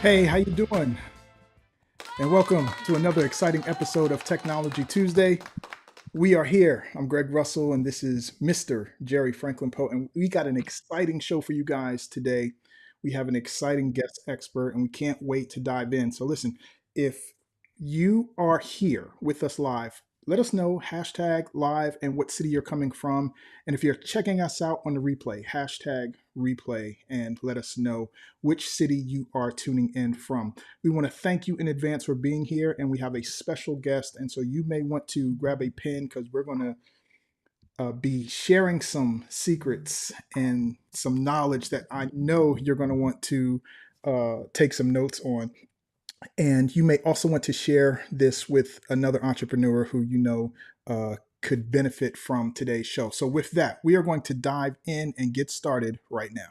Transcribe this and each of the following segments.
Hey, how you doing? And welcome to another exciting episode of Technology Tuesday. We are here. I'm Greg Russell, and this is Mr. Jerry Franklin Poe, and we got an exciting show for you guys today. We have an exciting guest expert, and we can't wait to dive in. So listen, if you are here with us live, let us know hashtag live and what city you're coming from. And if you're checking us out on the replay, hashtag replay and let us know which city you are tuning in from. We want to thank you in advance for being here, and we have a special guest. And so you may want to grab a pen because we're going to be sharing some secrets and some knowledge that I know you're going to want to take some notes on. And you may also want to share this with another entrepreneur who you know could benefit from today's show. So, with that, we are going to dive in and get started right now.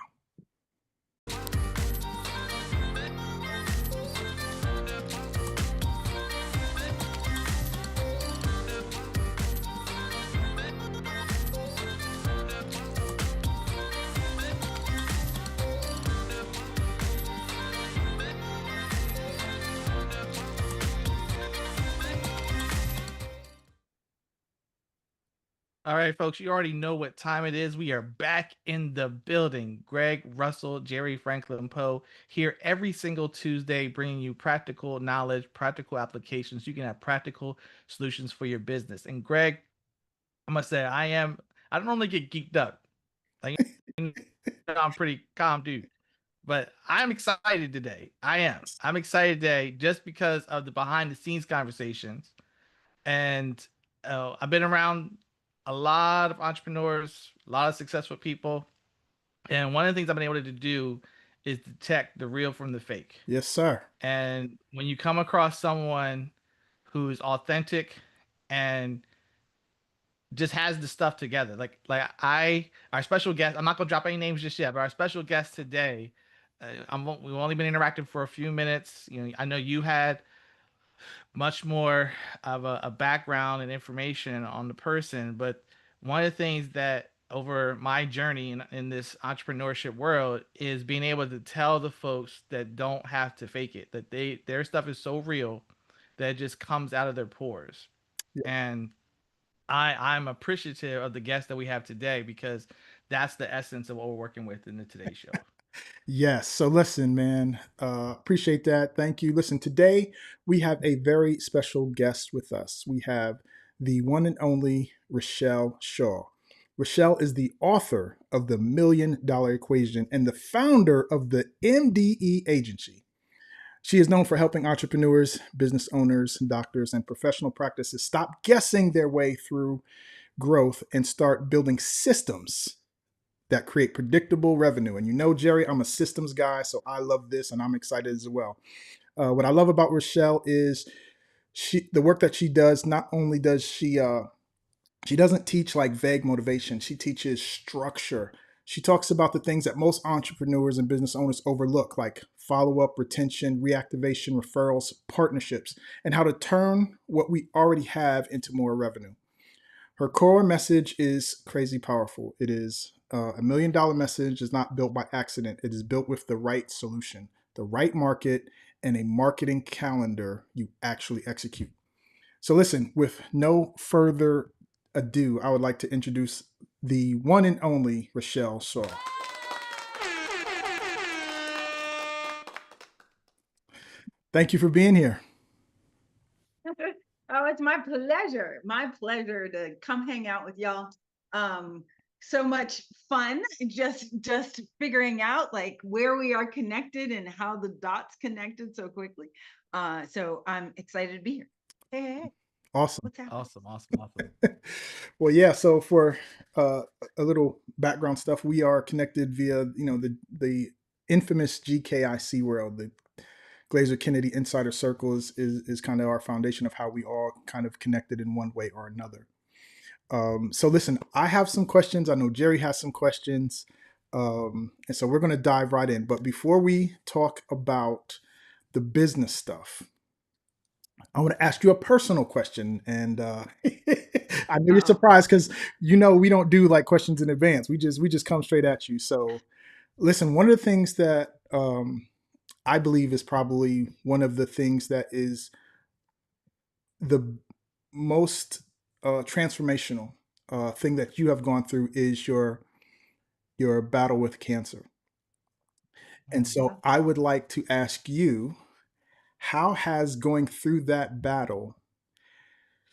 All right, folks, you already know what time it is. We are back in the building. Greg Russell, Jerry Franklin Poe here every single Tuesday, bringing you practical knowledge, practical applications. You can have practical solutions for your business. And Greg, I must say, I don't normally get geeked up. Like, I'm pretty calm dude, but I'm excited today. I'm excited today just because of the behind the scenes conversations. And I've been around a lot of entrepreneurs, a lot of successful people, and one of the things I've been able to do is detect the real from the fake. Yes, sir. And when you come across someone who's authentic and just has the stuff together, our special guest, I'm not gonna drop any names just yet, but our special guest today, we've only been interacting for a few minutes. I know you had much more of a background and information on the person. But one of the things that over my journey in this entrepreneurship world is being able to tell the folks that don't have to fake it, that their stuff is so real that it just comes out of their pores. Yeah. And I'm appreciative of the guest that we have today because that's the essence of what we're working with in the Today Show. Yes. So listen, man, appreciate that. Thank you. Listen, today we have a very special guest with us. We have the one and only Richelle Shaw. Richelle is the author of The $1 Million Equation and the founder of the MDE Agency. She is known for helping entrepreneurs, business owners, doctors, and professional practices stop guessing their way through growth and start building systems that create predictable revenue. And you know, Jerry, I'm a systems guy, so I love this and I'm excited as well. What I love about Richelle is the work that she does. Not only does she doesn't teach like vague motivation, she teaches structure. She talks about the things that most entrepreneurs and business owners overlook, like follow up, retention, reactivation, referrals, partnerships, and how to turn what we already have into more revenue. Her core message is crazy powerful. It is $1 million message is not built by accident. It is built with the right solution, the right market, and a marketing calendar you actually execute. So listen, with no further ado, I would like to introduce the one and only Richelle Shaw. Thank you for being here. Oh, it's my pleasure. My pleasure to come hang out with y'all. So much fun just figuring out like where we are connected and how the dots connected so quickly. So I'm excited to be here. Hey, Awesome. what's happening? Awesome. Well, yeah. So for uh, a little background stuff, we are connected via the infamous GKIC world. The Glazer Kennedy Insider Circle is kind of our foundation of how we all kind of connected in one way or another. So listen, I have some questions. I know Jerry has some questions. And so we're going to dive right in. But before we talk about the business stuff, I want to ask you a personal question. And I know you're surprised because we don't do like questions in advance. We just come straight at you. So listen, one of the things that I believe is probably one of the things that is the most transformational thing that you have gone through is your battle with cancer. And Yeah. so I would like to ask you, how has going through that battle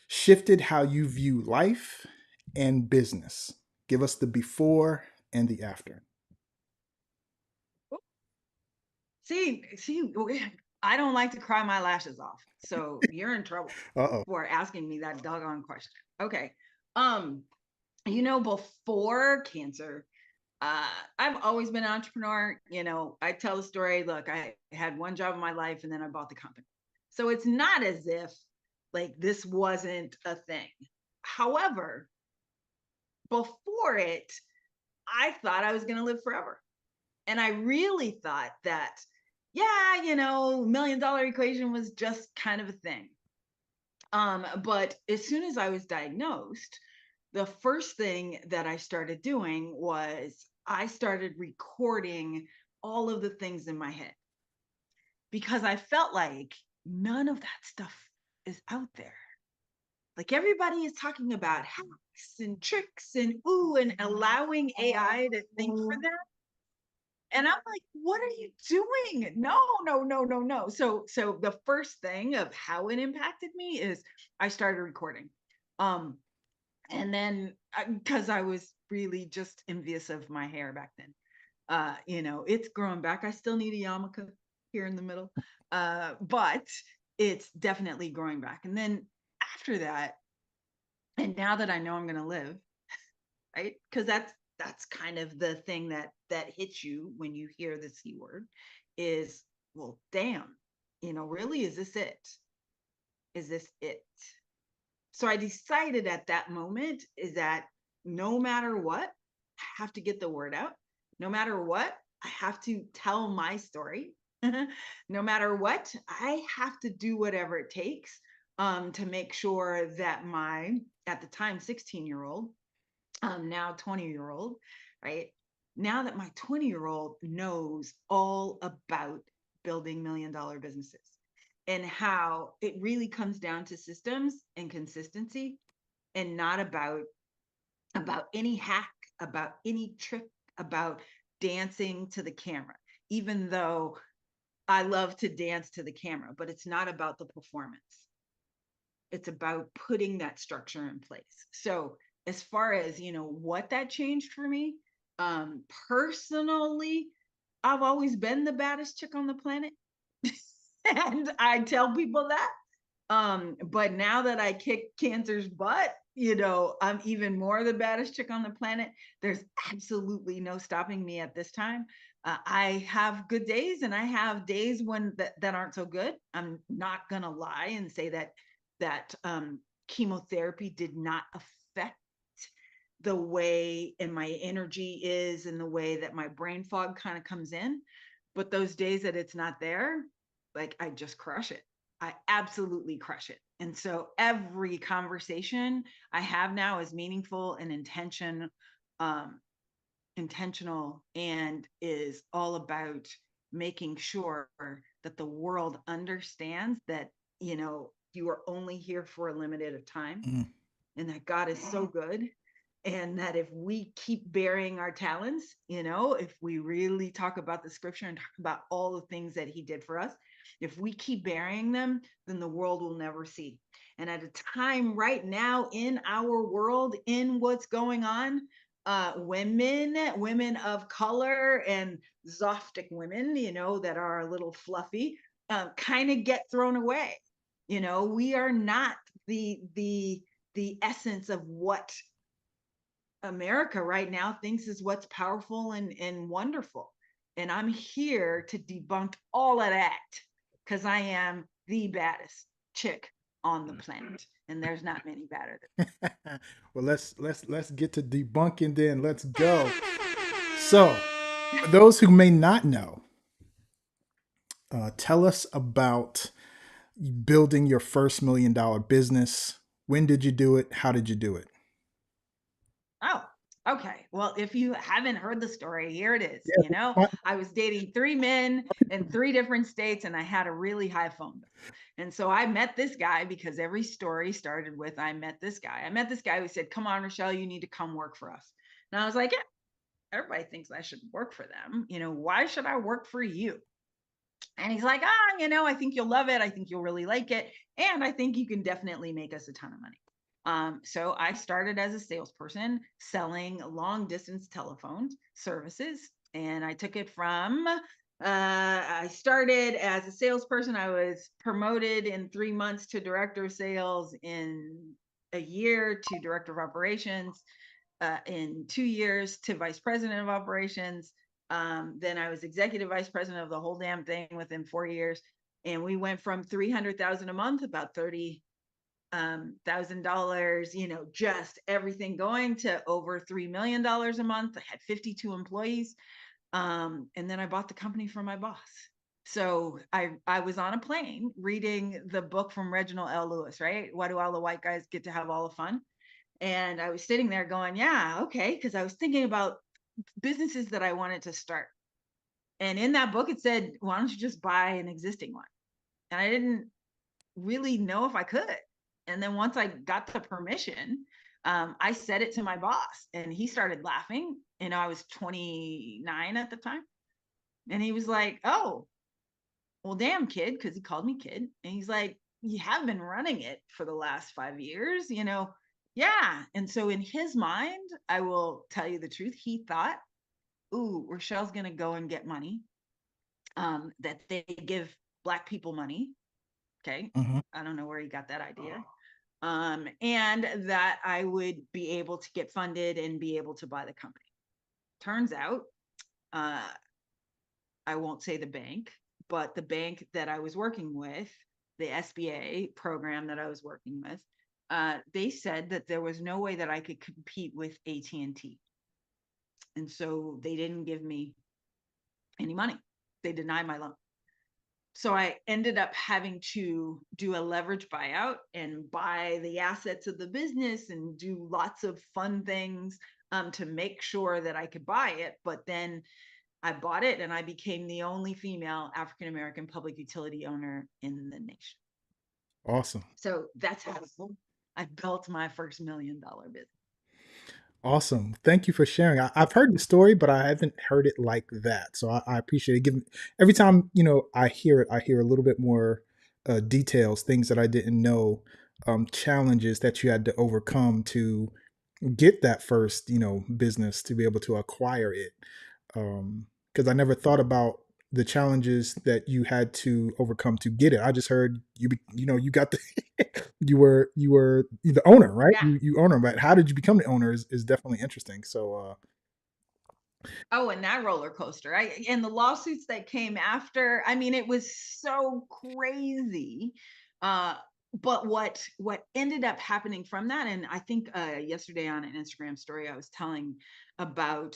shifted how you view life and business? Give us the before and the after. See, I don't like to cry my lashes off. So you're in trouble Uh for asking me that doggone question. Okay. Um, before cancer, uh, I've always been an entrepreneur. I tell the story, look, I had one job in my life and then I bought the company. So it's not as if like this wasn't a thing. However, before it, I thought I was going to live forever. And I really thought that, yeah, $1 million equation was just kind of a thing. But as soon as I was diagnosed, the first thing that I started doing was I started recording all of the things in my head because I felt like none of that stuff is out there. Like everybody is talking about hacks and tricks and ooh, and allowing AI to think for them. And I'm like, what are you doing? No, no, no, no, no. So the first thing of how it impacted me is I started recording. Um, and then because I was really just envious of my hair back then. It's growing back. I still need a yarmulke here in the middle. But it's definitely growing back. And then after that, and now that I know I'm gonna live, right? Because that's kind of the thing that hits you when you hear the C word is, well, damn, really, is this it? Is this it? So I decided at that moment is that no matter what, I have to get the word out. No matter what, I have to tell my story. No matter what, I have to do whatever it takes to make sure that my, at the time, 16-year-old, now 20-year-old, right? Now that my 20-year-old knows all about building $1 million businesses and how it really comes down to systems and consistency and not about any hack, about any trick, about dancing to the camera. Even though I love to dance to the camera, but it's not about the performance. It's about putting that structure in place. So as far as what that changed for me, personally, I've always been the baddest chick on the planet. And I tell people that. But now that I kick cancer's butt, I'm even more the baddest chick on the planet. There's absolutely no stopping me at this time. I have good days and I have days when that aren't so good. I'm not gonna lie and say that chemotherapy did not affect the way and my energy is and the way that my brain fog kind of comes in. But those days that it's not there, like I just crush it. I absolutely crush it. And so every conversation I have now is meaningful and um, intentional, and is all about making sure that the world understands that, you are only here for a limited of time mm and that God is so good. And that if we keep burying our talents, if we really talk about the scripture and talk about all the things that he did for us, if we keep burying them, then the world will never see. And at a time right now in our world, in what's going on, women of color and Zoftic women, that are a little fluffy, kind of get thrown away. We are not the essence of what America right now thinks is what's powerful and wonderful. And I'm here to debunk all of that because I am the baddest chick on the planet. And there's not many badder than well, let's get to debunking then. Let's go. So, for those who may not know, tell us about building your first $1 million business. When did you do it? How did you do it? oh. Okay, well, if you haven't heard the story, here it is. Yeah. My- I was dating 3 men in 3 different states, and I had a really high phone bill. And so I met this guy because every story started with, I met this guy. I met this guy who said, "Come on, Richelle, you need to come work for us." And I was like, "Yeah, everybody thinks I should work for them. Why should I work for you?" And he's like, I think you'll love it. I think you'll really like it. And I think you can definitely make us a ton of money. So I started as a salesperson selling long distance telephone services. And I took it from, I started as a salesperson. I was promoted in 3 months to director of sales, in a year to director of operations, in 2 years to vice president of operations. Then I was executive vice president of the whole damn thing within 4 years. And we went from 300,000 a month, about $30,000, just everything going, to over $3 million a month. I had 52 employees. And then I bought the company from my boss. So I was on a plane reading the book from Reginald L. Lewis, right? Why do all the white guys get to have all the fun? And I was sitting there going, yeah, okay, because I was thinking about businesses that I wanted to start. And in that book, it said, why don't you just buy an existing one? And I didn't really know if I could. And then once I got the permission, I said it to my boss, and he started laughing. I was 29 at the time. And he was like, "Oh, well, damn, kid," because he called me kid. And he's like, "You have been running it for the last 5 years, you know?" Yeah. And so in his mind, I will tell you the truth, he thought, "Ooh, Rochelle's going to go and get money, that they give Black people money." Okay. Mhm. I don't know where he got that idea. And that I would be able to get funded and be able to buy the company. Turns out, uh, I won't say the bank, but the bank that I was working with, the SBA program that I was working with, they said that there was no way that I could compete with AT&T. And so they didn't give me any money. They denied my loan. So I ended up having to do a leverage buyout and buy the assets of the business and do lots of fun things, to make sure that I could buy it. But then I bought it, and I became the only female African American public utility owner in the nation. Awesome. So that's how I built my first $1 million business. Awesome. Thank you for sharing. I've heard the story, but I haven't heard it like that. So I appreciate it. Given every time I hear it, I hear a little bit more details, things that I didn't know, challenges that you had to overcome to get that first business to be able to acquire it. Because I never thought about the challenges that you had to overcome to get it. I just heard you got the you were the owner, right? Yeah. You owner, but how did you become the owner is definitely interesting. So Oh, and that roller coaster. And the lawsuits that came after, I mean, it was so crazy. Uh, but what ended up happening from that, and I think yesterday on an Instagram story, I was telling about,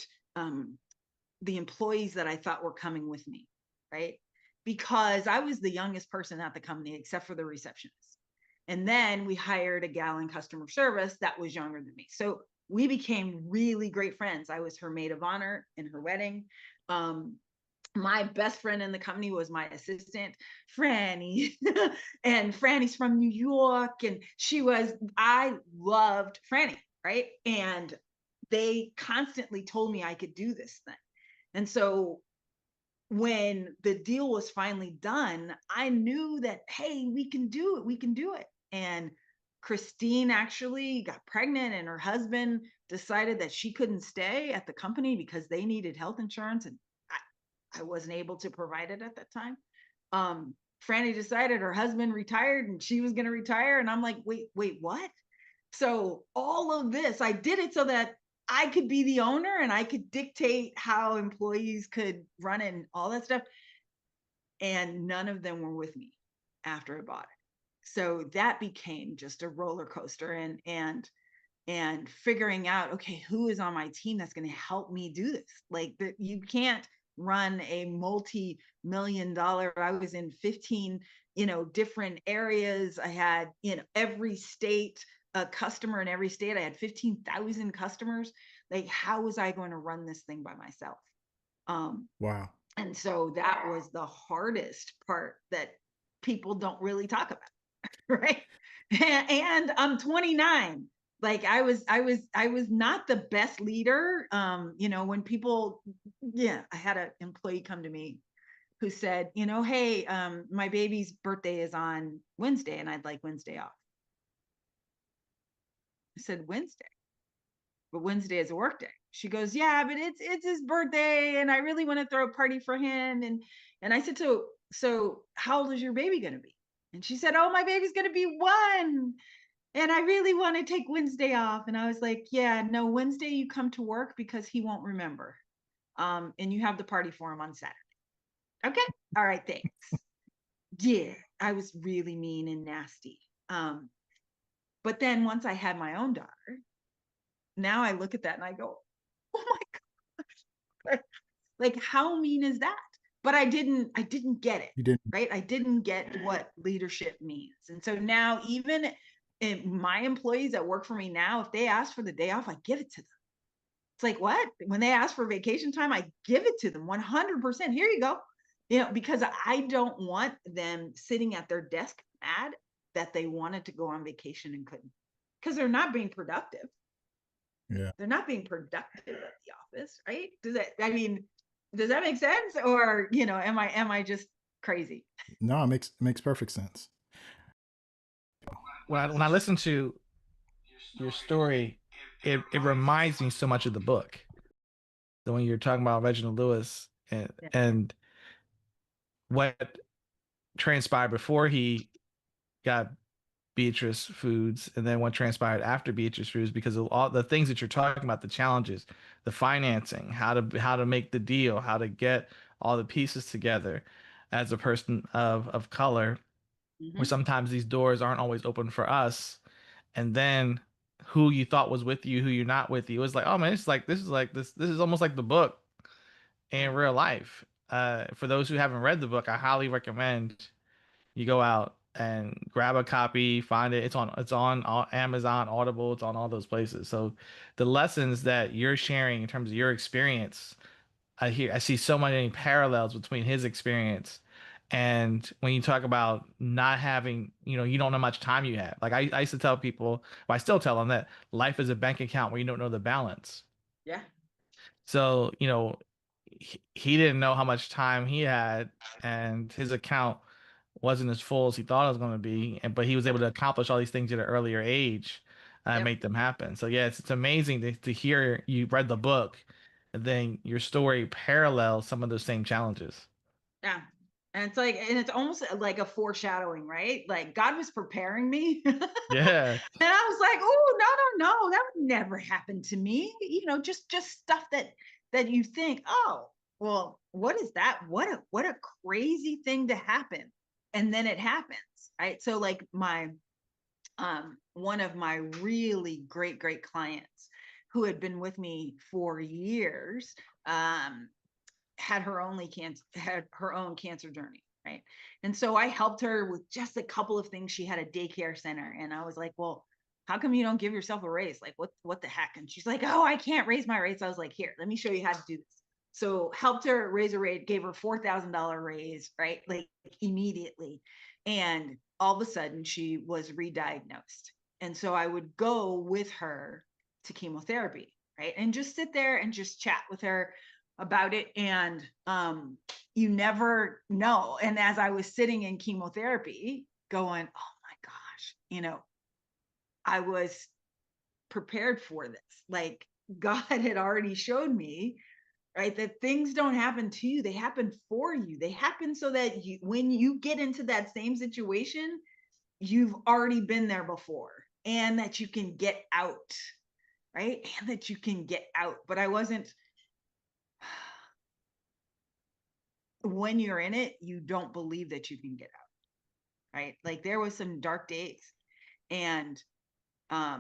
the employees that I thought were coming with me, right? Because I was the youngest person at the company, except for the receptionist. And then we hired a gal in customer service that was younger than me. So we became really great friends. I was her maid of honor in her wedding. Um, my best friend in the company was my assistant, Franny. And Franny's from New York. And I loved Franny, right? And they constantly told me I could do this thing. And so when the deal was finally done, I knew that, hey, we can do it. We can do it. And Christine actually got pregnant, and her husband decided that she couldn't stay at the company because they needed health insurance. And I wasn't able to provide it at that time. Franny decided her husband retired and she was going to retire. And I'm like, wait, what? So all of this, I did it so that I could be the owner and I could dictate how employees could run it and all that stuff. And none of them were with me after I bought it. So that became just a roller coaster, and figuring out, okay, who is on my team that's going to help me do this. Like, you can't run a multi-million dollar, I was in 15 different areas. I had every state, a customer in every state. I had 15,000 customers. Like, how was I going to run this thing by myself? Um, Wow. and so that was the hardest part that people don't really talk about, right? And I'm 29. Like I was not the best leader. When people, yeah, I had an employee come to me who said, hey, my baby's birthday is on Wednesday and I'd like Wednesday off. I said, Wednesday? But Wednesday is a work day. She goes, yeah, but it's his birthday and I really want to throw a party for him. And I said, so how old is your baby going to be? And she said, oh, my baby's going to be 1. And I really want to take Wednesday off. And I was like, yeah, no, Wednesday you come to work because he won't remember. And you have the party for him on Saturday. Okay. All right, thanks. Yeah, I was really mean and nasty. But then once I had my own daughter, now I look at that and I go, oh my God, like how mean is that? But I didn't get it, You didn't. right? I didn't get what leadership means. And so now even my employees that work for me now, if they ask for the day off, I give it to them. It's like, what? When they ask for vacation time, I give it to them 100%. Here you go. Because I don't want them sitting at their desk mad that they wanted to go on vacation and couldn't, because they're not being productive. Yeah. They're not being productive at the office, right? Does that make sense? Or, am I just crazy? No, it makes perfect sense. When I listen to your story, it reminds me so much of the book. So when you're talking about Reginald Lewis Yeah. and what transpired before he got Beatrice Foods, and then what transpired after Beatrice Foods, because of all the things that you're talking about, the challenges, the financing, how to make the deal, how to get all the pieces together as a person of color, where Mm-hmm. sometimes these doors aren't always open for us, and then who you thought was with you, who you're not with you. It was like, oh man, it's like this is almost like the book Yeah. in real life. For those who haven't read the book, I highly recommend you go out and grab a copy, find it. It's on Amazon, Audible, it's on all those places. So the lessons that you're sharing in terms of your experience, I see so many parallels between his experience and when you talk about not having, you don't know how much time you have. Like I used to tell people, well, I still tell them that life is a bank account where you don't know the balance. Yeah. So, he didn't know how much time he had, and his account wasn't as full as he thought it was going to be. But he was able to accomplish all these things at an earlier age and Yep. make them happen. So, yeah, it's amazing to hear you read the book and then your story parallels some of those same challenges. Yeah. And it's almost like a foreshadowing, right? Like God was preparing me. And Yeah. I was like, oh, no, no, no, that would never happen to me. Just stuff that you think, oh, well, what is that? What a crazy thing to happen. And then it happens. Right. So like one of my really great clients who had been with me for years, um, had her own cancer journey, right? And so I helped her with just a couple of things. She had a daycare center, and I was like, well, how come you don't give yourself a raise? Like, what the heck? And she's like, oh, I can't raise my raise. I was like, here, let me show you how to do this. So helped her raise a rate, gave her $4,000 raise, right? Like immediately. And all of a sudden she was re-diagnosed. And so I would go with her to chemotherapy, right? And just sit there and just chat with her about it. And you never know. And as I was sitting in chemotherapy going, oh my gosh, I was prepared for this. Like God had already showed me, right, that things don't happen to you, they happen for you. They happen so that when you get into that same situation, you've already been there before, and that you can get out, right? And that you can get out. But I wasn't, when you're in it, you don't believe that you can get out, right? Like there was some dark days, and I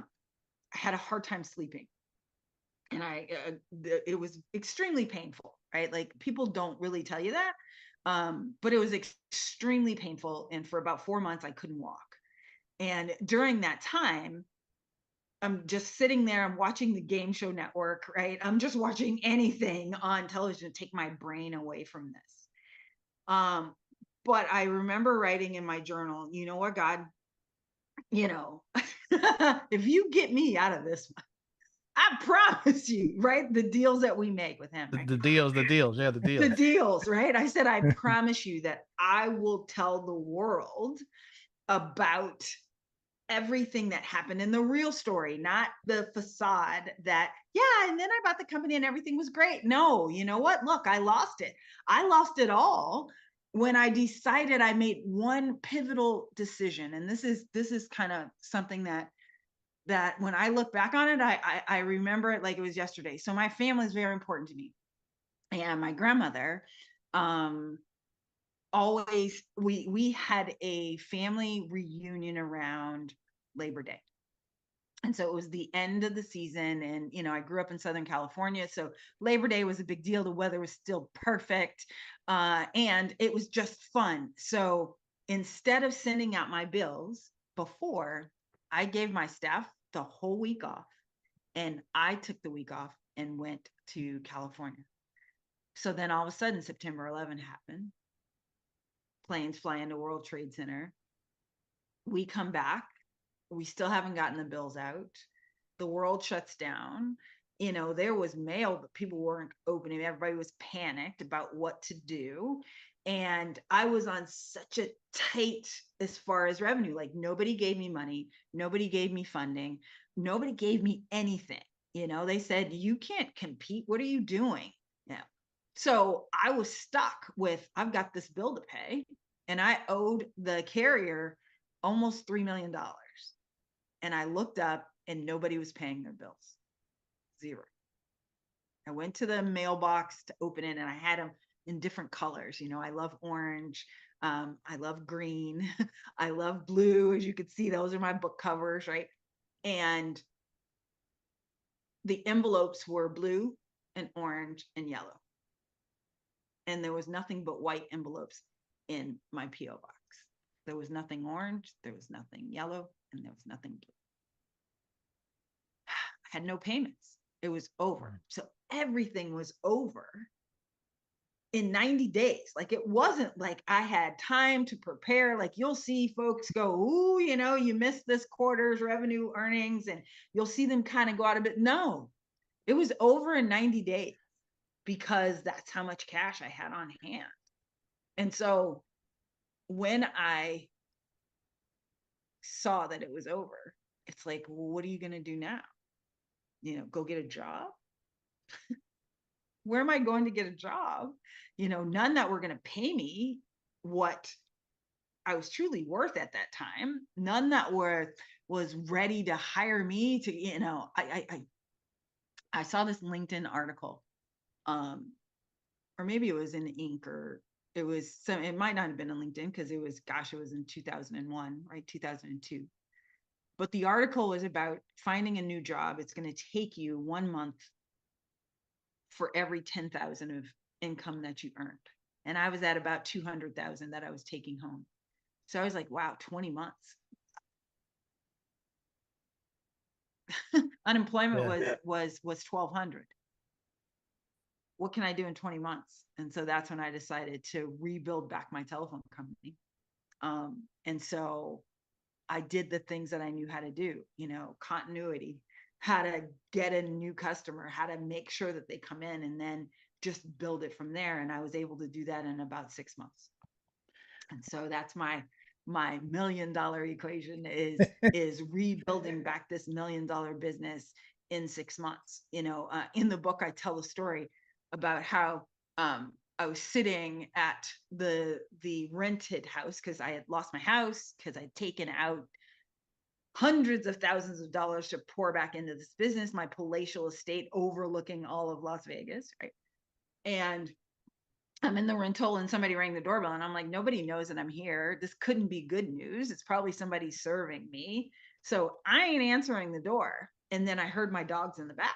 had a hard time sleeping, and it was extremely painful, right? Like people don't really tell you that, but it was extremely painful, and for about 4 months I couldn't walk. And during that time, I'm just sitting there, I'm watching the game show network, right? I'm just watching anything on television to take my brain away from this. Um, but I remember writing in my journal, you know what, God, you know, if you get me out of this, I promise you, right? The deals that we make with him, right? The deals, yeah, the The deals. deals, right? I said, I promise you that I will tell the world about everything that happened in the real story, not the facade that, yeah, and then I bought the company and everything was great. No, you know what? Look, I lost it. I lost it all when I decided. I made one pivotal decision. And this is kind of something that when I look back on it, I remember it like it was yesterday. So my family is very important to me. And my grandmother, um, always we had a family reunion around Labor Day. And so it was the end of the season, and I grew up in Southern California, so Labor Day was a big deal. The weather was still perfect, and it was just fun. So instead of sending out my bills before, I gave my staff the whole week off, and I took the week off and went to California. So then all of a sudden September 11 happened. Planes fly into World Trade Center. We come back. We still haven't gotten the bills out. The world shuts down. There was mail, but people weren't opening. Everybody was panicked about what to do. And I was on such a tight as far as revenue. Like, nobody gave me money, nobody gave me funding, nobody gave me anything. They said, you can't compete. What are you doing? Yeah. So I was stuck with, I've got this bill to pay, and I owed the carrier almost $3 million. And I looked up and nobody was paying their bills. Zero. I went to the mailbox to open it, and I had them in different colors. I love orange. I love green. I love blue. As you could see, those are my book covers, right? And the envelopes were blue and orange and yellow. And there was nothing but white envelopes in my P.O. box. There was nothing orange, there was nothing yellow, and there was nothing blue. I had no payments. It was over. So everything was over in 90 days. Like, it wasn't like I had time to prepare. Like, you'll see folks go, ooh, you missed this quarter's revenue earnings, and you'll see them kind of go out a bit. No, it was over in 90 days because that's how much cash I had on hand. And so when I saw that it was over, it's like, well, what are you going to do now? Go get a job? Where am I going to get a job? None that were going to pay me what I was truly worth at that time. None that was ready to hire me to, I saw this LinkedIn article, or maybe it was in Inc. or it might not have been in LinkedIn, because it was in 2001, right? 2002. But the article was about finding a new job. It's going to take you 1 month for every 10,000 of income that you earned. And I was at about 200,000 that I was taking home. So I was like, wow, 20 months. Unemployment Yeah. was 1,200. What can I do in 20 months? And so that's when I decided to rebuild back my telephone company. And so I did the things that I knew how to do, continuity, how to get a new customer, how to make sure that they come in, and then just build it from there. And I was able to do that in about 6 months. And so that's my $1 million equation is rebuilding back this $1 million business in 6 months. In the book, I tell the story about how I was sitting at the rented house, because I had lost my house, because I'd taken out hundreds of thousands of dollars to pour back into this business, my palatial estate overlooking all of Las Vegas, right? And I'm in the rental, and somebody rang the doorbell, and I'm like, nobody knows that I'm here. This couldn't be good news. It's probably somebody serving me. So I ain't answering the door. And then I heard my dogs in the back.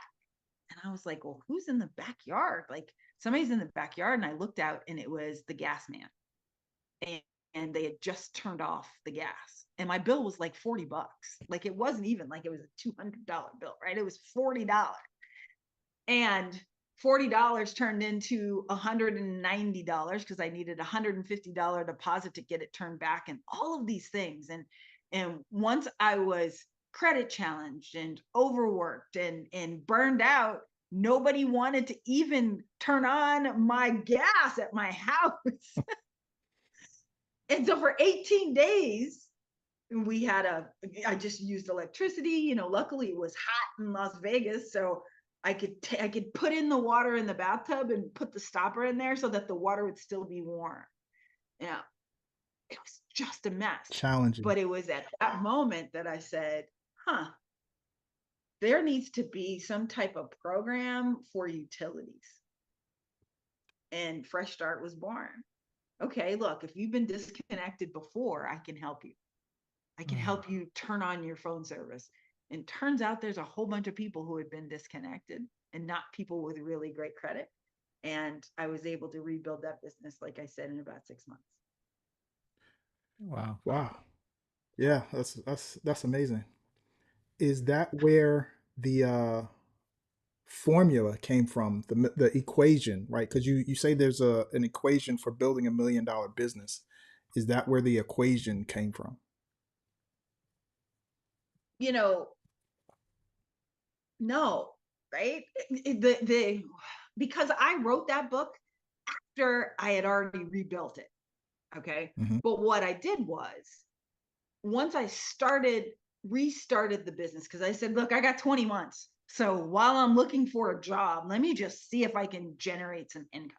And I was like, well, who's in the backyard? Like, somebody's in the backyard. And I looked out, and it was the gas man. and they had just turned off the gas. And my bill was like $40. Like it wasn't even like it was a $200 bill, right? It was $40. And $40 turned into $190 because I needed a $150 deposit to get it turned back, and all of these things. And once I was credit challenged and overworked and burned out, nobody wanted to even turn on my gas at my house. And so for 18 days, we had I just used electricity. Luckily it was hot in Las Vegas, so I could put in the water in the bathtub and put the stopper in there so that the water would still be warm. Yeah, it was just a mess. Challenging. But it was at that moment that I said, huh, there needs to be some type of program for utilities. And Fresh Start was born. Okay, look, if you've been disconnected before, I can help you. I can Mm. help you turn on your phone service. And turns out there's a whole bunch of people who had been disconnected and not people with really great credit. And I was able to rebuild that business, like I said, in about 6 months. Wow. Wow. Yeah, that's amazing. Is that where the formula came from, the equation, right? Because you say there's an equation for building $1 million business. Is that where the equation came from? You know, no, right? The because I wrote that book after I had already rebuilt it. Okay. Hmm. But what I did was, once I restarted the business, because I said, look, I got 20 months. So while I'm looking for a job, let me just see if I can generate some income.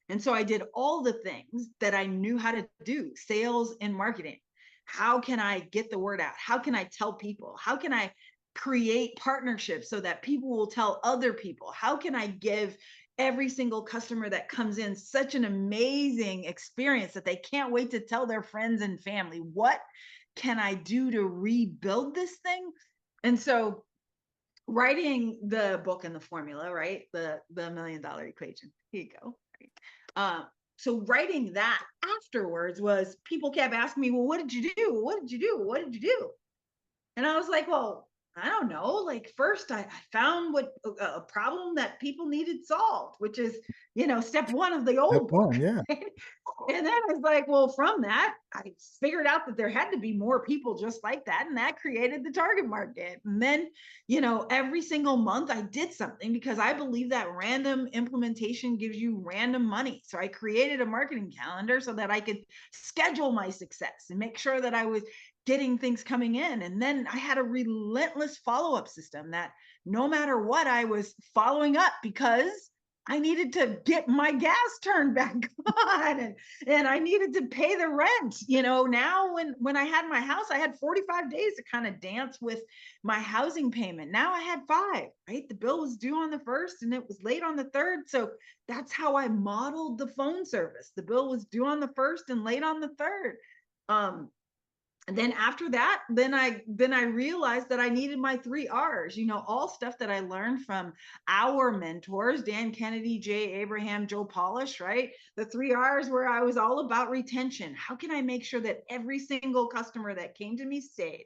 And so I did all the things that I knew how to do: sales and marketing. How can I get the word out? How can I tell people? How can I create partnerships so that people will tell other people? How can I give every single customer that comes in such an amazing experience that they can't wait to tell their friends and family? What can I do to rebuild this thing? And so writing the book and the formula, right? The $1 million equation. Here you go. Uh, so writing that afterwards was, people kept asking me, well, what did you do? What did you do? What did you do? And I was like, well, I don't know. Like, first I found what a problem that people needed solved, which is, step one of the Step old book. one, yeah. Right? And then I was like, well, from that, I figured out that there had to be more people just like that. And that created the target market. And then, every single month I did something, because I believe that random implementation gives you random money. So I created a marketing calendar so that I could schedule my success and make sure that I was getting things coming in. And then I had a relentless follow up system that no matter what, I was following up, because I needed to get my gas turned back on, and I needed to pay the rent. Now when I had my house, I had 45 days to kind of dance with my housing payment. Now I had 5, right? The bill was due on the 1st and it was late on the 3rd. So that's how I modeled the phone service. The bill was due on the 1st and late on the 3rd. And then after that, then I realized that I needed my 3 R's, all stuff that I learned from our mentors, Dan Kennedy, Jay Abraham, Joe Polish, right? The 3 R's, where I was all about retention. How can I make sure that every single customer that came to me stayed,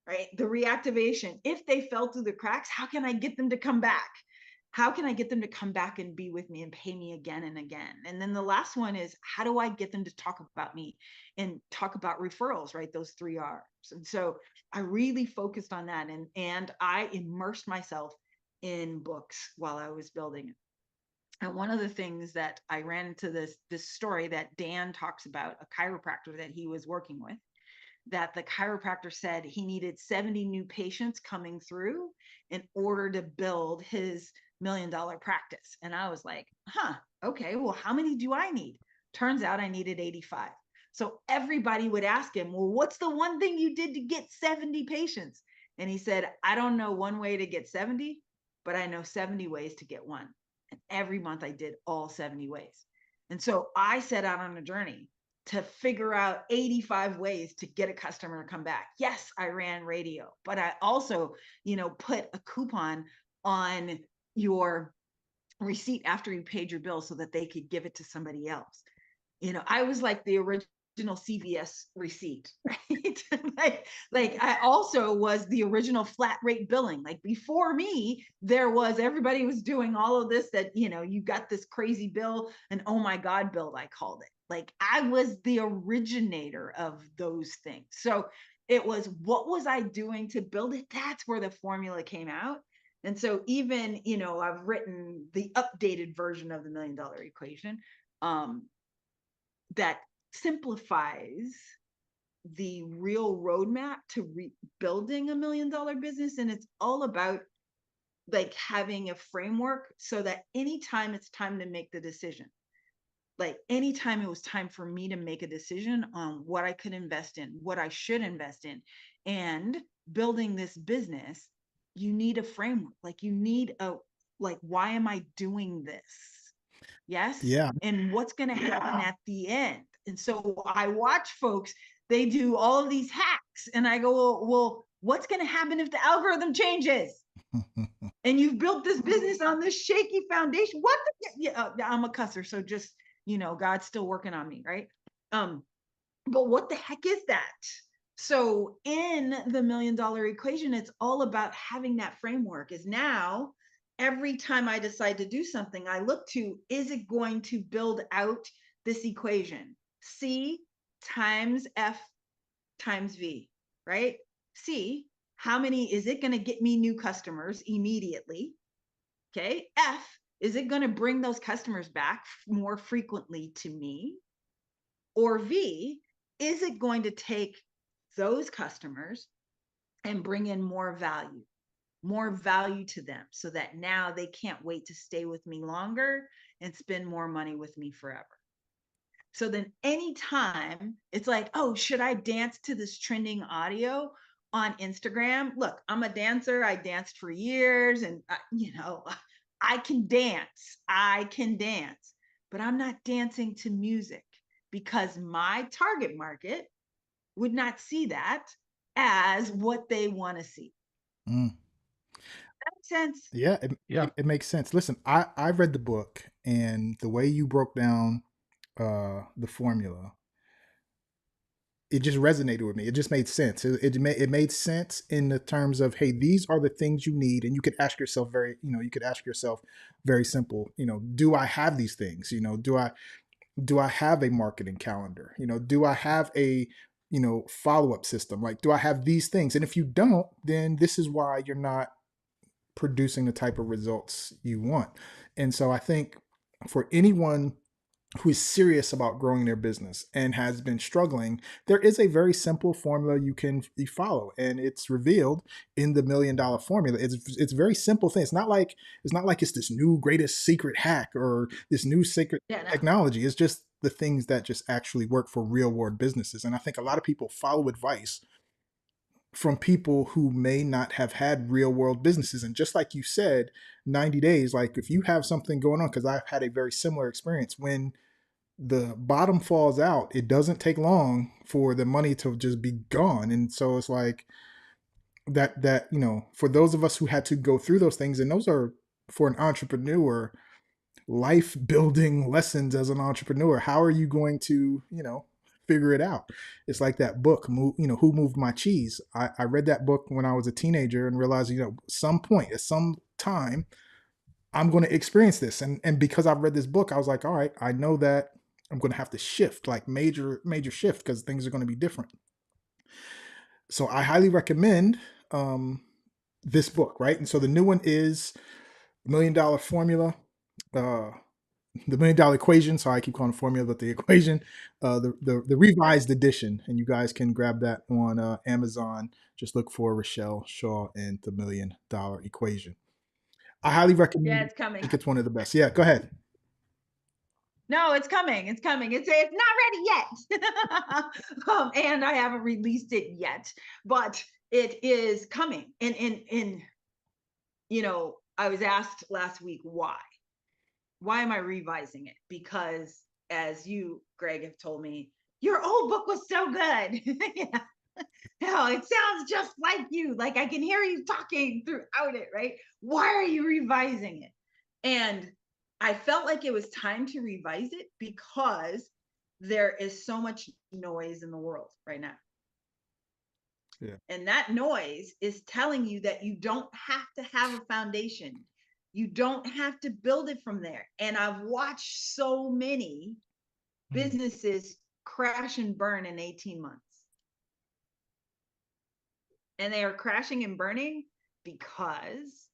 right? The reactivation, if they fell through the cracks, how can I get them to come back? How can I get them to come back and be with me and pay me again and again? And then the last one is, how do I get them to talk about me and talk about referrals, right? Those 3 R's. And so I really focused on that, and I immersed myself in books while I was building it. And one of the things that I ran into, this story that Dan talks about, a chiropractor that he was working with, that the chiropractor said he needed 70 new patients coming through in order to build his $1 million practice. And I was like, huh, okay, well, how many do I need? Turns out I needed 85. So everybody would ask him, well, what's the one thing you did to get 70 patients? And he said, I don't know one way to get 70, but I know 70 ways to get one. And every month I did all 70 ways. And so I set out on a journey to figure out 85 ways to get a customer to come back. Yes, I ran radio, but I also, put a coupon on your receipt after you paid your bill so that they could give it to somebody else. I was like the original original CVS receipt, right? like I also was the original flat rate billing. Like before me, there was everybody was doing all of this that, you got this crazy bill, an oh my God bill, I called it. Like I was the originator of those things. So it was, what was I doing to build it? That's where the formula came out. And so even, I've written the updated version of the $1 million equation. Um, that simplifies the real roadmap to building $1 million business. And it's all about like having a framework so that anytime it's time to make the decision, like anytime it was time for me to make a decision on what I could invest in, what I should invest in, and building this business, you need a framework. Like you need like, why am I doing this? Yes. Yeah. And what's going to happen at the end? And so I watch folks, they do all of these hacks, and I go, well, what's going to happen if the algorithm changes? And you've built this business on this shaky foundation. What the, yeah, I'm a cusser, so just, God's still working on me, right? Um, but what the heck is that? So in the $1 million equation, it's all about having that framework. Is now every time I decide to do something, I look to, is it going to build out this equation? C times F times V, right? C, how many is it going to get me new customers immediately? Okay. F, is it going to bring those customers back more frequently to me? Or V, is it going to take those customers and bring in more value to them so that now they can't wait to stay with me longer and spend more money with me forever? So then anytime it's like, oh, should I dance to this trending audio on Instagram? Look, I'm a dancer. I danced for years and, I can dance. I can dance, but I'm not dancing to music because my target market would not see that as what they want to see. Mm. That makes sense. Yeah, Yeah. it makes sense. Listen, I read the book, and the way you broke down the formula, it just resonated with me. It just made sense. It made sense in the terms of, hey, these are the things you need, and you could ask yourself you could ask yourself very simple, do I have these things? Do I have a marketing calendar? Do I have a follow up system? Like, do I have these things? And if you don't, then this is why you're not producing the type of results you want. And so I think for anyone who is serious about growing their business and has been struggling, there is a very simple formula you follow, and it's revealed in the $1 million formula. It's a very simple thing. It's not like it's this new greatest secret hack or this new secret Yeah, no. technology. It's just the things that just actually work for real world businesses. And I think a lot of people follow advice from people who may not have had real world businesses. And just like you said, 90 days, like if you have something going on, because I've had a very similar experience, when the bottom falls out, it doesn't take long for the money to just be gone. And so it's like that, for those of us who had to go through those things, and those are, for an entrepreneur, life building lessons as an entrepreneur. How are you going to, figure it out? It's like that book, Who Moved My Cheese? I read that book when I was a teenager and realized, some point, at some time, I'm going to experience this. And because I've read this book, I was like, all right, I know that I'm going to have to shift, like major shift, because things are going to be different. So I highly recommend this book, right? And so the new one is $1 million Formula. The $1 million equation. So I keep calling it formula, but the equation, the revised edition, and you guys can grab that on Amazon. Just look for Richelle Shaw and the $1 million equation. I highly Yeah, recommend it. it's I coming. think it's one of the best. Yeah, go ahead. No, it's coming. It's coming. It's not ready yet. And I haven't released it yet, but it is coming. And I was asked last week why. Why am I revising it? Because as you, Greg, have told me, your old book was so good. Yeah. No, it sounds just like you. Like I can hear you talking throughout it, right? Why are you revising it? And I felt like it was time to revise it because there is so much noise in the world right now. Yeah. And that noise is telling you that you don't have to have a foundation. You don't have to build it from there. And I've watched so many Mm. businesses crash and burn in 18 months. And they are crashing and burning because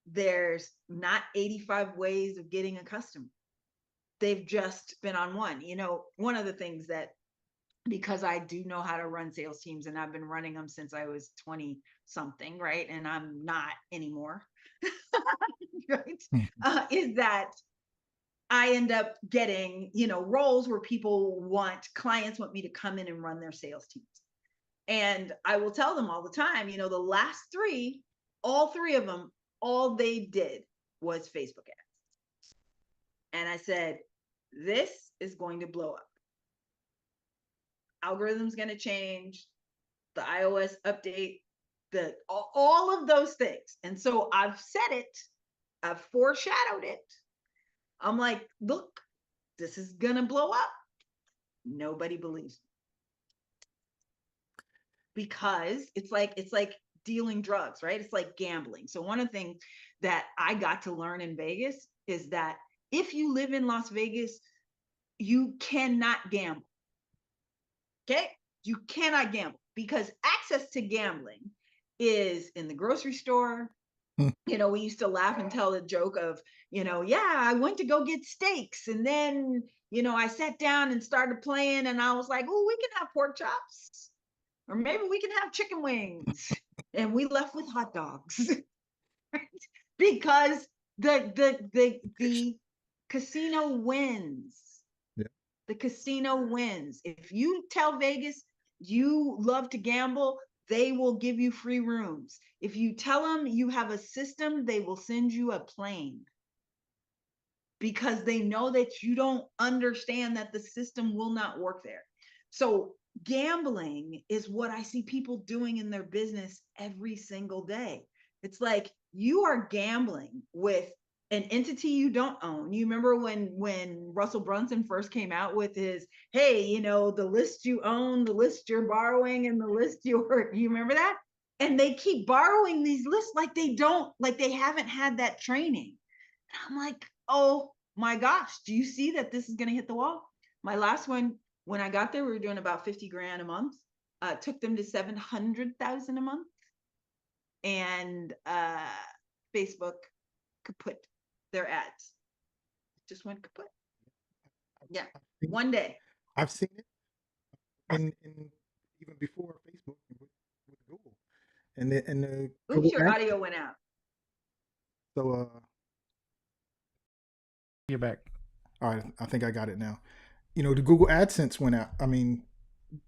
there's not 85 ways of getting a customer. They've just been on one. One of the things that, because I do know how to run sales teams and I've been running them since I was 20 something, right? And I'm not anymore, right? Mm. Is that I end up getting, roles where clients want me to come in and run their sales teams. And I will tell them all the time, the last three, all three of them, all they did was Facebook ads. And I said, this is going to blow up. Algorithm's going to change, the iOS update, all of those things. And so I've said it, I've foreshadowed it. I'm like, look, this is going to blow up. Nobody believes me because it's like dealing drugs, right? It's like gambling. So one of the things that I got to learn in Vegas is that if you live in Las Vegas, you cannot gamble. Okay? You cannot gamble because access to gambling is in the grocery store. Mm. We used to laugh and tell the joke of, yeah, I went to go get steaks and then, I sat down and started playing and I was like, oh, we can have pork chops or maybe we can have chicken wings. And we left with hot dogs. Right? Because the casino wins. Yeah. The casino wins. If you tell Vegas you love to gamble, they will give you free rooms. If you tell them you have a system, they will send you a plane because they know that you don't understand that the system will not work there. So gambling is what I see people doing in their business every single day. It's like you are gambling with an entity you don't own. You remember when Russell Brunson first came out with his, hey, the list you own, the list you're borrowing, and the list you remember that? And they keep borrowing these lists like they haven't had that training. I'm like, oh my gosh, do you see that this is going to hit the wall? My last one, when I got there, we were doing about 50 grand a month. Took them to 700,000 a month. And Facebook kaput. Their ads just went kaput. Yeah, I've seen, one day. I've seen it in even before Facebook with Google and the Oops, Google your Ads. audio went out. So You're back. all right, I think I got it now. The Google AdSense went out. I mean,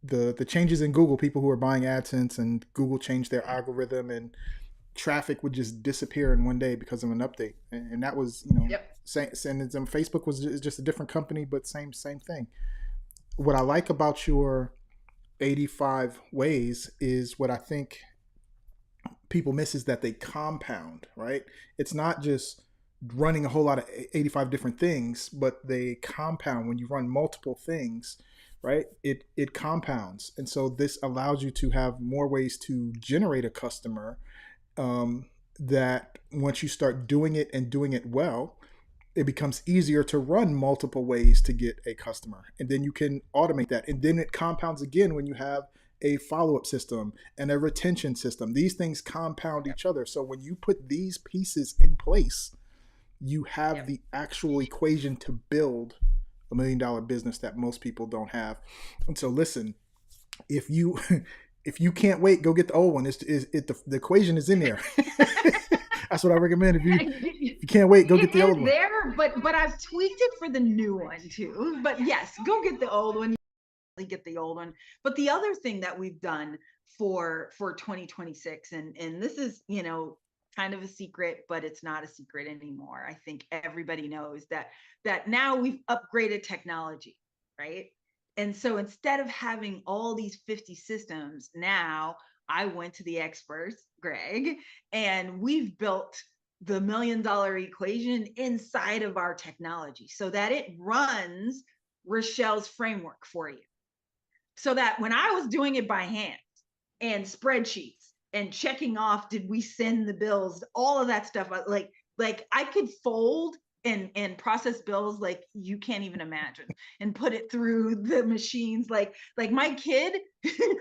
the changes in Google, people who are buying AdSense and Google changed their algorithm and traffic would just disappear in one day because of an update. And that was, Yep. and Facebook was just a different company, but same thing. What I like about your 85 ways is what I think people miss is that they compound, right? It's not just running a whole lot of 85 different things, but they compound when you run multiple things, right? It compounds. And so this allows you to have more ways to generate a customer, that once you start doing it and doing it well, it becomes easier to run multiple ways to get a customer. And then you can automate that. And then it compounds again when you have a follow-up system and a retention system. These things compound Yep. each other. So when you put these pieces in place, you have Yep. the actual equation to build $1 million business that most people don't have. And so listen, if you if you can't wait, go get the old one. The equation is in there. That's what I recommend. If you can't wait, go It get the old is one. there, but I've tweaked it for the new one too. But yes, go get the old one. Get the old one. But the other thing that we've done for 2026, and this is, kind of a secret, but it's not a secret anymore. I think everybody knows that now we've upgraded technology, right? And so instead of having all these 50 systems, now I went to the experts, Greg, and we've built the $1 million equation inside of our technology so that it runs Richelle's framework for you. So that when I was doing it by hand and spreadsheets and checking off, did we send the bills, all of that stuff, like I could fold and process bills like you can't even imagine, and put it through the machines. Like my kid,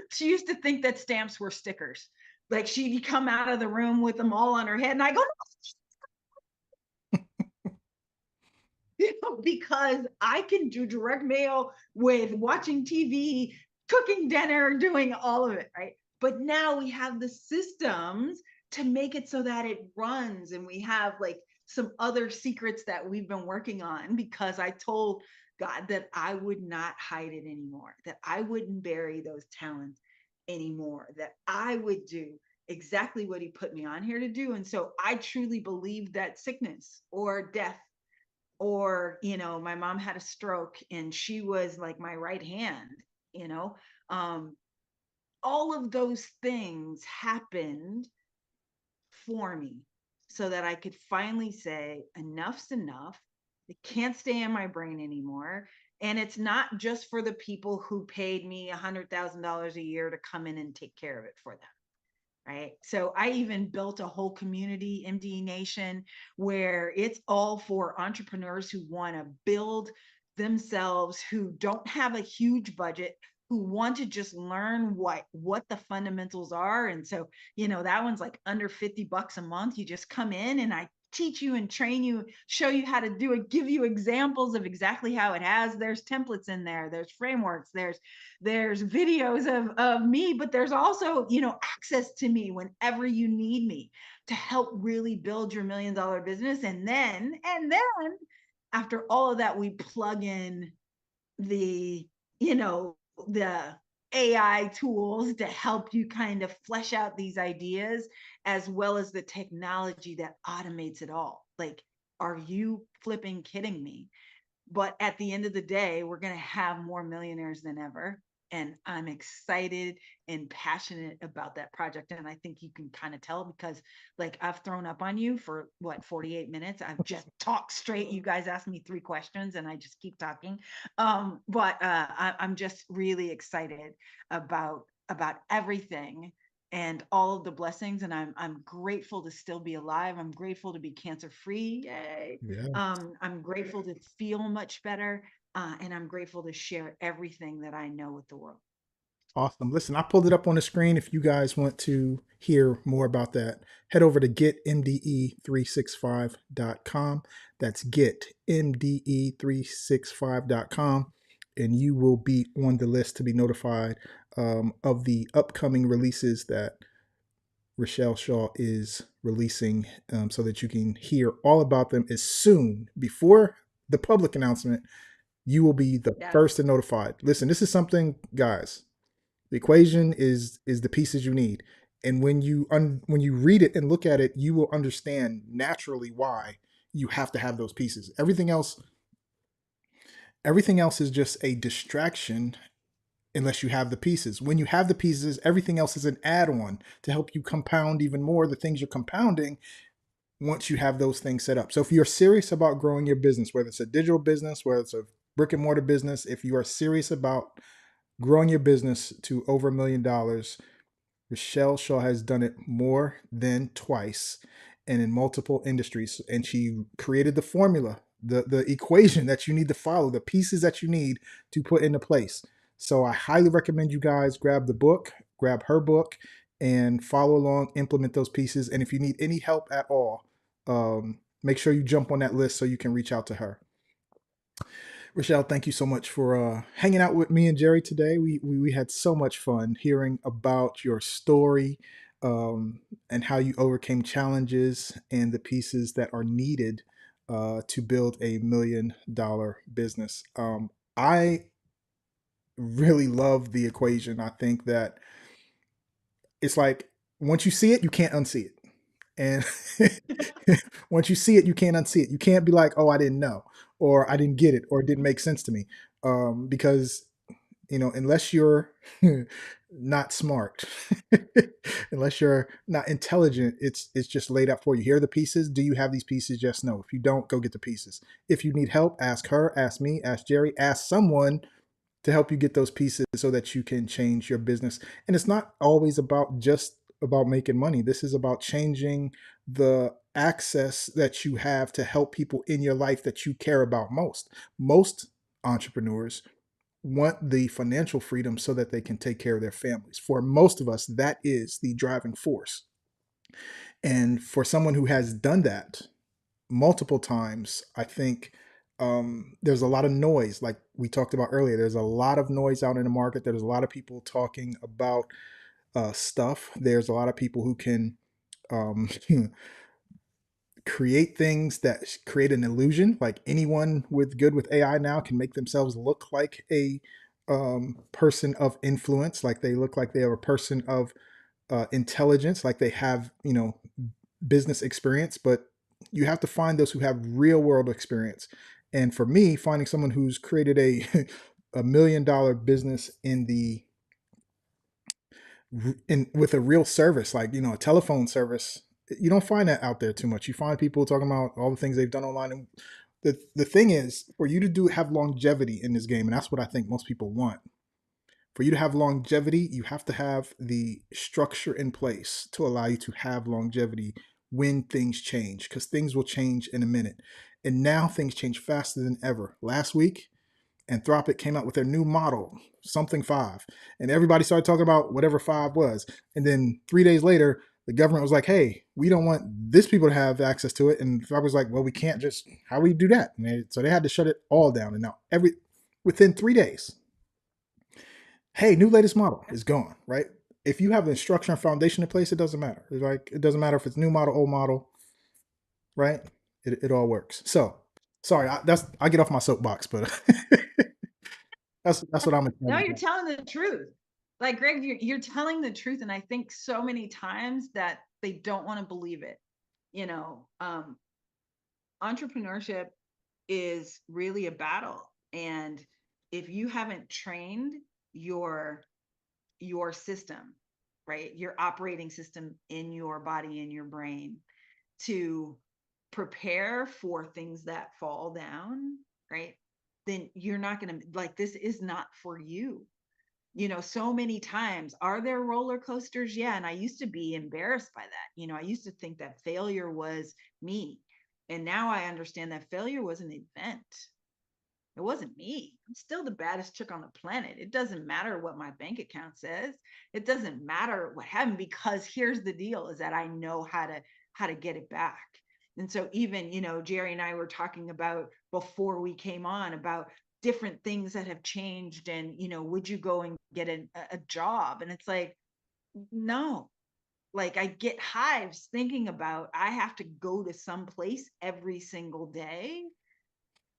she used to think that stamps were stickers. Like she'd come out of the room with them all on her head, and I go, because I can do direct mail with watching TV, cooking dinner, doing all of it, right? But now we have the systems to make it so that it runs, and we have like some other secrets that we've been working on, because I told God that I would not hide it anymore, that I wouldn't bury those talents anymore, that I would do exactly what he put me on here to do. And so I truly believe that sickness or death, or my mom had a stroke and she was like my right hand, you know um all of those things happened for me so that I could finally say enough's enough. It can't stay in my brain anymore. And it's not just for the people who paid me $100,000 a year to come in and take care of it for them, right? So I even built a whole community, MDE Nation, where it's all for entrepreneurs who want to build themselves, who don't have a huge budget, who want to just learn what the fundamentals are. And so, that one's like under $50 a month. You just come in and I teach you and train you, show you how to do it, give you examples of exactly how it has. There's templates in there, there's frameworks, there's videos of me, but there's also, access to me whenever you need me to help really build your $1 million business. And then after all of that, we plug in the, the AI tools to help you kind of flesh out these ideas, as well as the technology that automates it all. Like, are you flipping kidding me? But at the end of the day, we're going to have more millionaires than ever. And I'm excited and passionate about that project. And I think you can kind of tell, because like I've thrown up on you for what, 48 minutes. I've just talked straight. You guys asked me 3 questions and I just keep talking. I'm just really excited about everything and all of the blessings. And I'm grateful to still be alive. I'm grateful to be cancer free. Yay. Yeah. I'm grateful to feel much better, and I'm grateful to share everything that I know with the world. Awesome. Listen, I pulled it up on the screen. If you guys want to hear more about that, head over to getmde365.com. That's getmde365.com. And you will be on the list to be notified of the upcoming releases that Richelle Shaw is releasing, so that you can hear all about them as soon before the public announcement. You will be the Yeah. first to notified. Listen, this is something, guys. The equation is the pieces you need, and when you read it and look at it, you will understand naturally why you have to have those pieces. Everything else is just a distraction unless you have the pieces. When you have the pieces, everything else is an add-on to help you compound even more the things you're compounding once you have those things set up. So if you're serious about growing your business, whether it's a digital business, whether it's a brick and mortar business, if you are serious about growing your business to over $1 million, Richelle Shaw has done it more than twice and in multiple industries. And she created the formula, the equation that you need to follow, the pieces that you need to put into place. So I highly recommend you guys grab the book, grab her book, and follow along, implement those pieces. And if you need any help at all, make sure you jump on that list so you can reach out to her. Richelle, thank you so much for hanging out with me and Jerry today. We had so much fun hearing about your story, and how you overcame challenges and the pieces that are needed to build a $1 million business. I really love the equation. I think that it's like once you see it, you can't unsee it. And once you see it, you can't unsee it. You can't be like, oh, I didn't know, or I didn't get it, or it didn't make sense to me. Because, unless you're not smart. Unless you're not intelligent, it's just laid out for you. Here are the pieces. Do you have these pieces? Yes, no. If you don't, go get the pieces. If you need help, ask her, ask me, ask Jerry, ask someone to help you get those pieces so that you can change your business. And it's not always about just about making money. This is about changing the access that you have to help people in your life that you care about most. Most entrepreneurs want the financial freedom so that they can take care of their families. For most of us, that is the driving force. And for someone who has done that multiple times, I think there's a lot of noise, like we talked about earlier. There's a lot of noise out in the market. There's a lot of people talking about stuff. There's a lot of people who can um, create things that create an illusion. Like anyone with good with AI now can make themselves look like a person of influence, like they look like they are a person of intelligence, like they have, business experience. But you have to find those who have real world experience. And for me, finding someone who's created a $1 million business in with a real service, like a telephone service, you don't find that out there too much. You find people talking about all the things they've done online. And the thing is, for you to do have longevity in this game, and that's what I think most people want. For you to have longevity, you have to have the structure in place to allow you to have longevity when things change, because things will change in a minute. And now things change faster than ever. Last week, Anthropic came out with their new model, something 5, and everybody started talking about whatever 5 was. And then 3 days later, the government was like, "Hey, we don't want this people to have access to it." And I was like, "Well, we can't just how we do that?" So they had to shut it all down. And now within 3 days, hey, new latest model is gone. Right? If you have the structure and foundation in place, it doesn't matter. It's like it doesn't matter if it's new model, old model, right? It all works. So sorry, I get off my soapbox, but that's what I'm No, excited you're about. telling the truth. Like Greg, you're telling the truth. And I think so many times that they don't want to believe it. You know, entrepreneurship is really a battle. And if you haven't trained your your system, right? Your operating system in your body, in your brain to prepare for things that fall down, right? Then you're not going to like this is not for you. So many times are there roller coasters? Yeah. And I used to be embarrassed by that. I used to think that failure was me. And now I understand that failure was an event. It wasn't me. I'm still the baddest chick on the planet. It doesn't matter what my bank account says. It doesn't matter what happened because here's the deal is that I know how to get it back. And so even, Jerry and I were talking about before we came on about different things that have changed and, would you go and get a job? And it's like, no. Like I get hives thinking about I have to go to some place every single day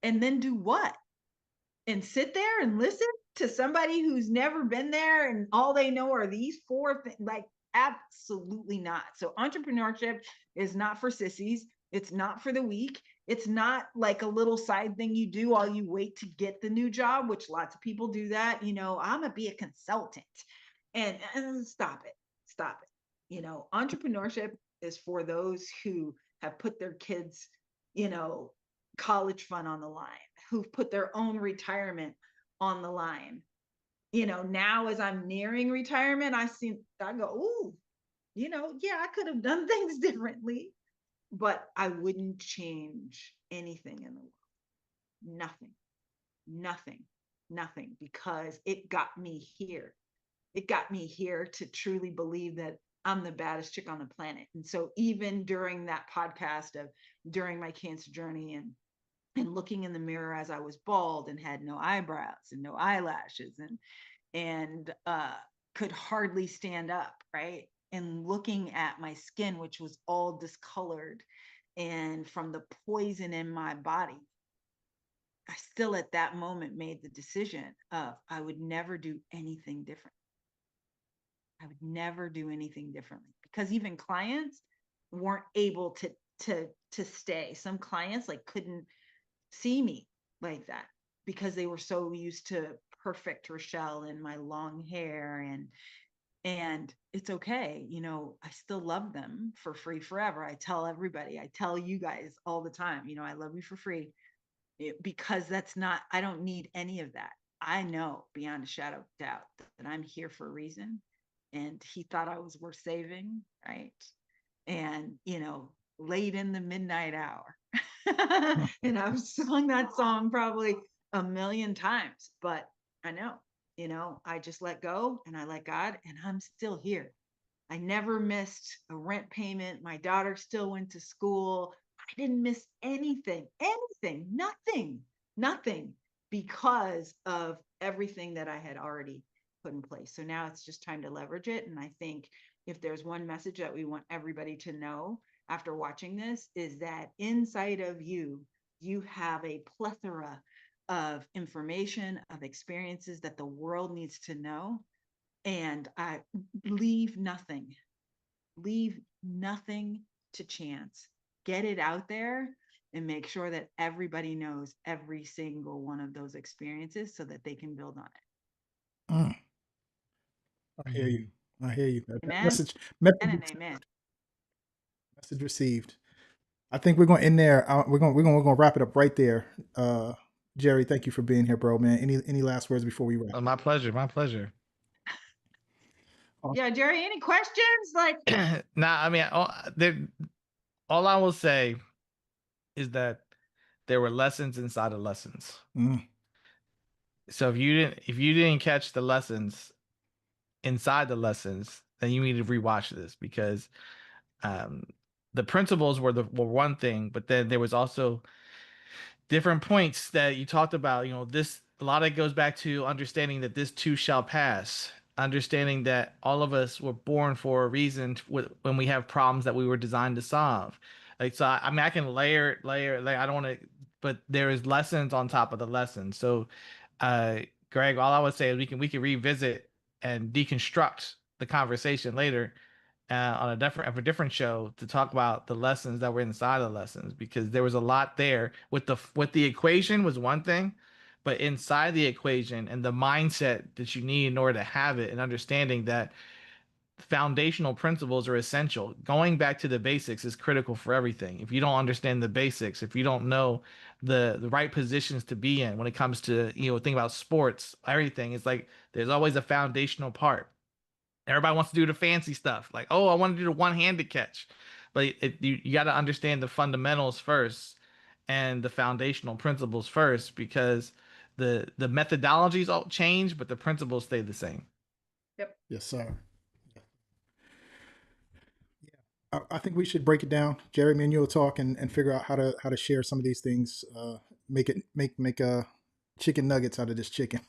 and then do what? And sit there and listen to somebody who's never been there and all they know are these four things. Like, absolutely not. So, entrepreneurship is not for sissies. It's not for the weak. It's not like a little side thing you do while you wait to get the new job, which lots of people do that. I'm going to be a consultant and stop it. Stop it. Entrepreneurship is for those who have put their kids, you know, college fund on the line, who've put their own retirement on the line. Now as I'm nearing retirement, I go, ooh, yeah, I could have done things differently, but I wouldn't change anything in the world. Nothing, nothing, nothing, because it got me here. It got me here to truly believe that I'm the baddest chick on the planet. And so even during that podcast of during my cancer journey and looking in the mirror as I was bald and had no eyebrows and no eyelashes and could hardly stand up, right? And looking at my skin, which was all discolored and from the poison in my body, I still at that moment made the decision of I would never do anything different. I would never do anything differently because even clients weren't able to stay. Some clients like couldn't see me like that because they were so used to perfect Richelle and my long hair and it's okay. I still love them for free forever. I tell everybody, I tell you guys all the time, I love you for free, because that's not, I don't need any of that. I know beyond a shadow of doubt that I'm here for a reason. And he thought I was worth saving, right? And, late in the midnight hour. And I've sung that song probably a million times, but I know, I just let go and I let God, and I'm still here. I never missed a rent payment. My daughter still went to school. I didn't miss anything, nothing, because of everything that I had already put in place. So now it's just time to leverage it. And I think if there's one message that we want everybody to know after watching this, is that inside of you, you have a plethora of information, of experiences that the world needs to know. And I leave nothing, leave nothing to chance. Get it out there and make sure that everybody knows every single one of those experiences so that they can build on it. Mm, I hear you. Mhm. I hear you. That Amen. message And amen. received. Message received. I think we're going to end there. We're going to wrap it up right there. Jerry, thank you for being here, bro, man. Any last words before we wrap? My pleasure. My pleasure. Awesome. Yeah, Jerry, any questions? Like, Now, I mean, all I will say is that there were lessons inside of lessons. Mm, So if you didn't catch the lessons inside the lessons, then you need to rewatch this, because um, the principles were one thing, but then there was also different points that you talked about. This, a lot of it goes back to understanding that this too shall pass. Understanding that all of us were born for a reason, when we have problems that we were designed to solve. Like, so I mean, I can layer. Like, I don't want to, but there is lessons on top of the lessons. So, uh, Greg, all I would say is we can revisit and deconstruct the conversation later, on a different show, to talk about the lessons that were inside the lessons, because there was a lot there. With the equation was one thing, but inside the equation and the mindset that you need in order to have it, and understanding that foundational principles are essential. Going back to the basics is critical for everything. If you don't understand the basics, if you don't know the right positions to be in when it comes to, think about sports, everything, it's like there's always a foundational part. Everybody wants to do the fancy stuff, like, oh, I want to do the one-handed catch, but you got to understand the fundamentals first, and the foundational principles first, because the methodologies all change, but the principles stay the same. yep. yes, sir. I think we should break it down. Jerry, me and you'll talk and figure out how to share some of these things. Make chicken nuggets out of this chicken.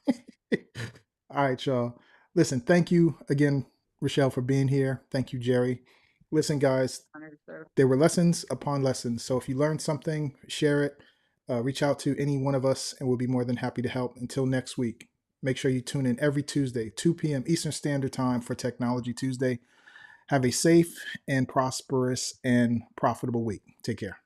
All right, y'all. Listen, thank you again, Richelle, for being here. Thank you, Jerry. Listen, guys, Honored, sir. there were lessons upon lessons. So if you learned something, share it. Reach out to any one of us, and we'll be more than happy to help. Until next week, make sure you tune in every Tuesday, 2 p.m. Eastern Standard Time, for Technology Tuesday. Have a safe and prosperous and profitable week. Take care.